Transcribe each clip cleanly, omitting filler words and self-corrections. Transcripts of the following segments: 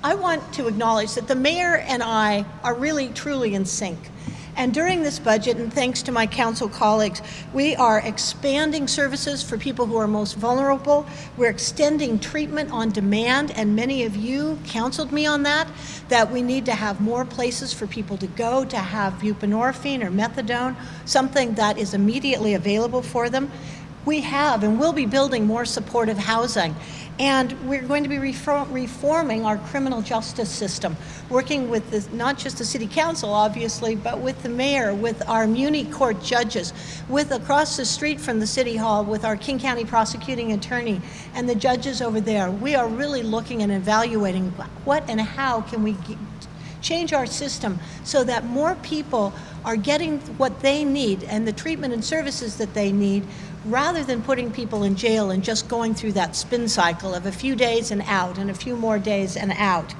I want to acknowledge that the mayor and I are really truly in sync. And during this budget, and thanks to my council colleagues, we are expanding services for people who are most vulnerable. We're extending treatment on demand, and many of you counseled me on that we need to have more places for people to go to have buprenorphine or methadone, something that is immediately available for them. We have and will be building more supportive housing. And we're going to be reforming our criminal justice system, working with not just the city council, obviously, but with the mayor, with our Muni court judges, with across the street from the city hall, with our King County prosecuting attorney and the judges over there. We are really looking and evaluating what and how can we change our system so that more people are getting what they need and the treatment and services that they need, rather than putting people in jail and just going through that spin cycle of a few days and out and a few more days and out.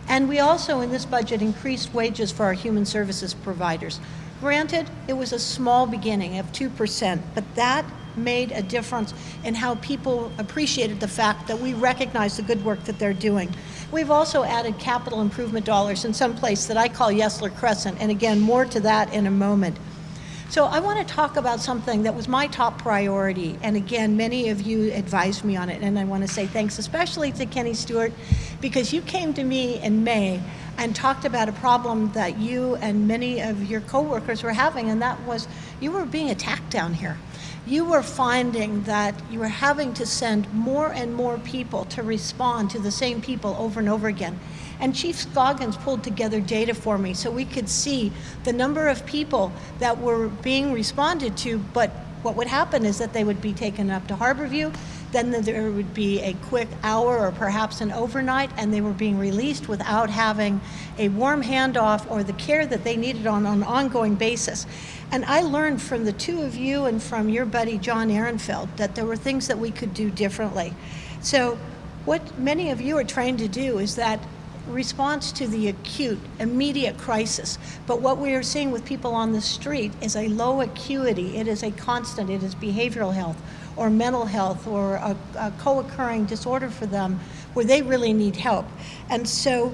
And we also, in this budget, increased wages for our human services providers. Granted, it was a small beginning of 2%, but that made a difference in how people appreciated the fact that we recognize the good work that they're doing. We've also added capital improvement dollars in some place that I call Yesler Crescent, and again, more to that in a moment. So I want to talk about something that was my top priority, and again, many of you advised me on it, and I want to say thanks especially to Kenny Stewart, because you came to me in May and talked about a problem that you and many of your coworkers were having, and that was you were being attacked down here. You were finding that you were having to send more and more people to respond to the same people over and over again. And Chief Scoggins pulled together data for me so we could see the number of people that were being responded to, but what would happen is that they would be taken up to Harborview, then there would be a quick hour or perhaps an overnight, and they were being released without having a warm handoff or the care that they needed on an ongoing basis. And I learned from the two of you and from your buddy John Ehrenfeld that there were things that we could do differently. So what many of you are trained to do is that response to the acute, immediate crisis. But what we are seeing with people on the street is a low acuity. It is a constant. It is behavioral health or mental health or a co-occurring disorder for them where they really need help. And so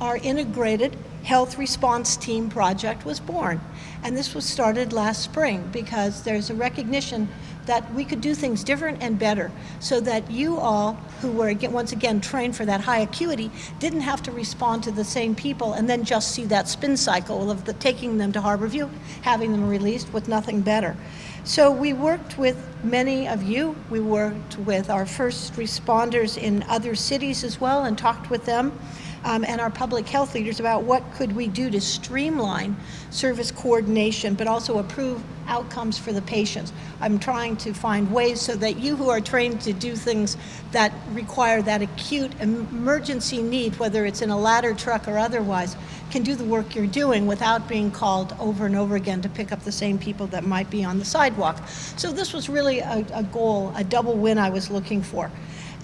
our integrated health response team project was born. And this was started last spring because there's a recognition that we could do things different and better so that you all who were, once again, trained for that high acuity didn't have to respond to the same people and then just see that spin cycle of taking them to Harborview, having them released with nothing better. So we worked with many of you. We worked with our first responders in other cities as well and talked with them. And our public health leaders about what could we do to streamline service coordination, but also improve outcomes for the patients. I'm trying to find ways so that you who are trained to do things that require that acute emergency need, whether it's in a ladder truck or otherwise, can do the work you're doing without being called over and over again to pick up the same people that might be on the sidewalk. So this was really a goal, a double win I was looking for.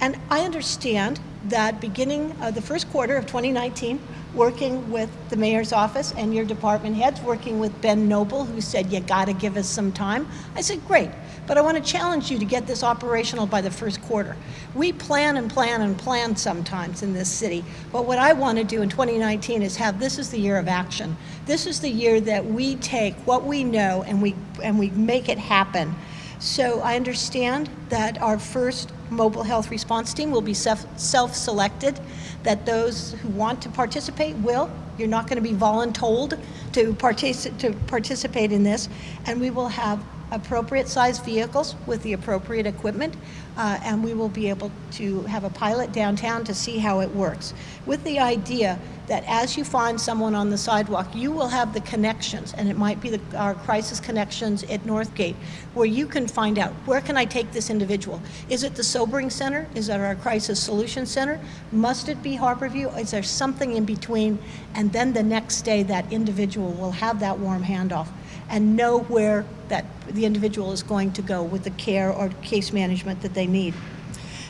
And I understand that beginning the first quarter of 2019, working with the mayor's office and your department heads, working with Ben Noble, who said, you gotta give us some time. I said, great, but I wanna challenge you to get this operational by the first quarter. We plan and plan and plan sometimes in this city, but what I wanna do in 2019 is have this is the year of action. This is the year that we take what we know and we make it happen. So I understand that our first mobile health response team will be self-selected, that those who want to participate will. You're not going to be voluntold to participate in this, and we will have appropriate sized vehicles with the appropriate equipment, and we will be able to have a pilot downtown to see how it works, with the idea that as you find someone on the sidewalk, you will have the connections, and it might be our crisis connections at Northgate, where you can find out, where can I take this individual? Is it the sobering center? Is it our crisis solution center? Must it be Harborview? Is there something in between? And then the next day, that individual will have that warm handoff and know where that the individual is going to go with the care or case management that they need.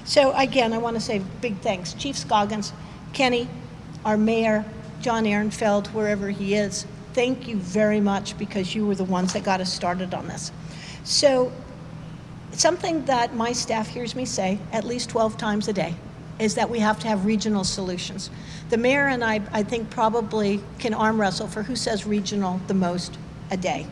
So again, I want to say big thanks. Chief Scoggins, Kenny, our mayor, John Ehrenfeld, wherever he is, thank you very much because you were the ones that got us started on this. So something that my staff hears me say at least 12 times a day, is that we have to have regional solutions. The mayor and I think, probably can arm wrestle for who says regional the most a day.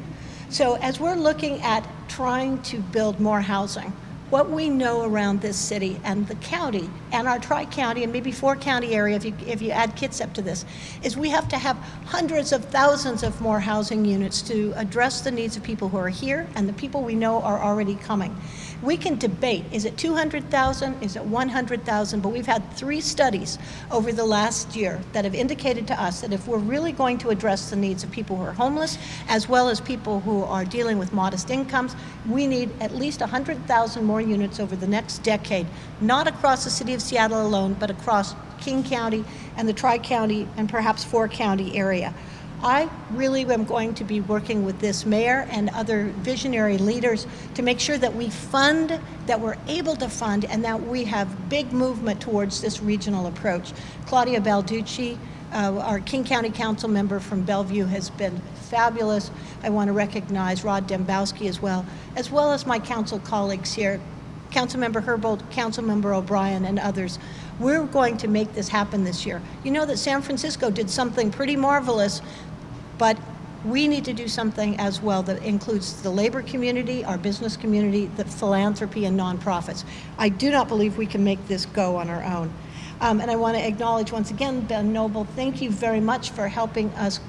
So as we're looking at trying to build more housing, what we know around this city and the county and our tri-county and maybe four-county area, if you add Kitsap to this, is we have to have hundreds of thousands of more housing units to address the needs of people who are here and the people we know are already coming. We can debate, is it 200,000, is it 100,000, but we've had 3 studies over the last year that have indicated to us that if we're really going to address the needs of people who are homeless, as well as people who are dealing with modest incomes, we need at least 100,000 more units over the next decade, not across the city of Seattle alone, but across King County and the Tri-County and perhaps four-county area. I really am going to be working with this mayor and other visionary leaders to make sure that we fund, that we're able to fund, and that we have big movement towards this regional approach. Claudia Balducci, our King County Council member from Bellevue, has been fabulous. I want to recognize Rod Dembowski as well as my council colleagues here, Councilmember Herbold, Councilmember O'Brien, and others. We're going to make this happen this year. You know that San Francisco did something pretty marvelous, but we need to do something as well that includes the labor community, our business community, the philanthropy, and nonprofits. I do not believe we can make this go on our own. And I want to acknowledge once again, Ben Noble, thank you very much for helping us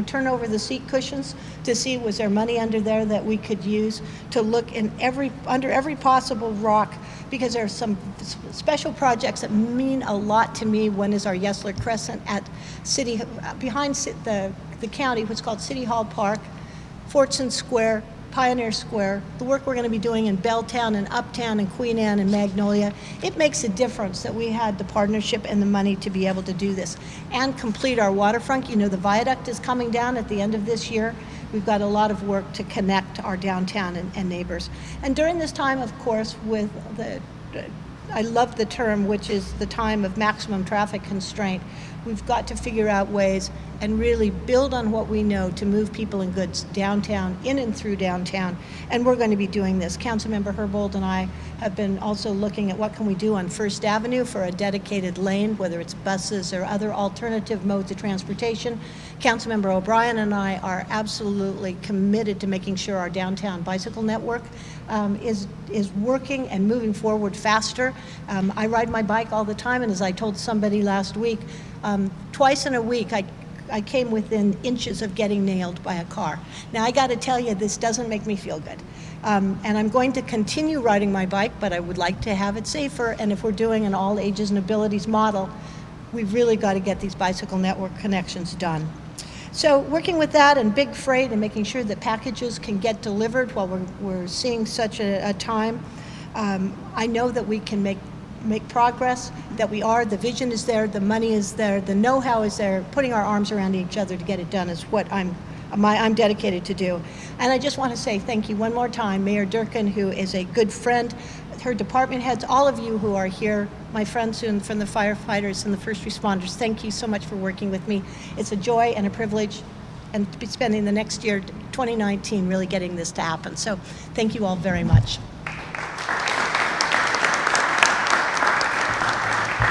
turn over the seat cushions to see was there money under there that we could use to look in under every possible rock, because there are some special projects that mean a lot to me. One is our Yesler Crescent at behind the county, what's called City Hall Park, Fortson Square, Pioneer Square, the work we're going to be doing in Belltown and Uptown and Queen Anne and Magnolia. It makes a difference that we had the partnership and the money to be able to do this and complete our waterfront. The viaduct is coming down at the end of this year. We've got a lot of work to connect our downtown and neighbors. And during this time, of course, with I love the term, which is the time of maximum traffic constraint, we've got to figure out ways and really build on what we know to move people and goods downtown, in and through downtown. And we're going to be doing this. Councilmember Herbold and I have been also looking at what can we do on First Avenue for a dedicated lane, whether it's buses or other alternative modes of transportation. Councilmember O'Brien and I are absolutely committed to making sure our downtown bicycle network is working and moving forward faster. I ride my bike all the time, and as I told somebody last week, twice in a week I came within inches of getting nailed by a car. Now, I got to tell you, this doesn't make me feel good. And I'm going to continue riding my bike, but I would like to have it safer. And if we're doing an all ages and abilities model, we've really got to get these bicycle network connections done. So working with that and big freight and making sure that packages can get delivered while we're seeing such a time, I know that we can make progress, that the vision is there, the money is there, the know-how is there. Putting our arms around each other to get it done is what I'm dedicated to do. And I just want to say thank you one more time, Mayor Durkin, who is a good friend, her department heads, all of you who are here, my friends from the firefighters and the first responders. Thank you so much for working with me. It's a joy and a privilege, and to be spending the next year, 2019, really getting this to happen. So thank you all very much.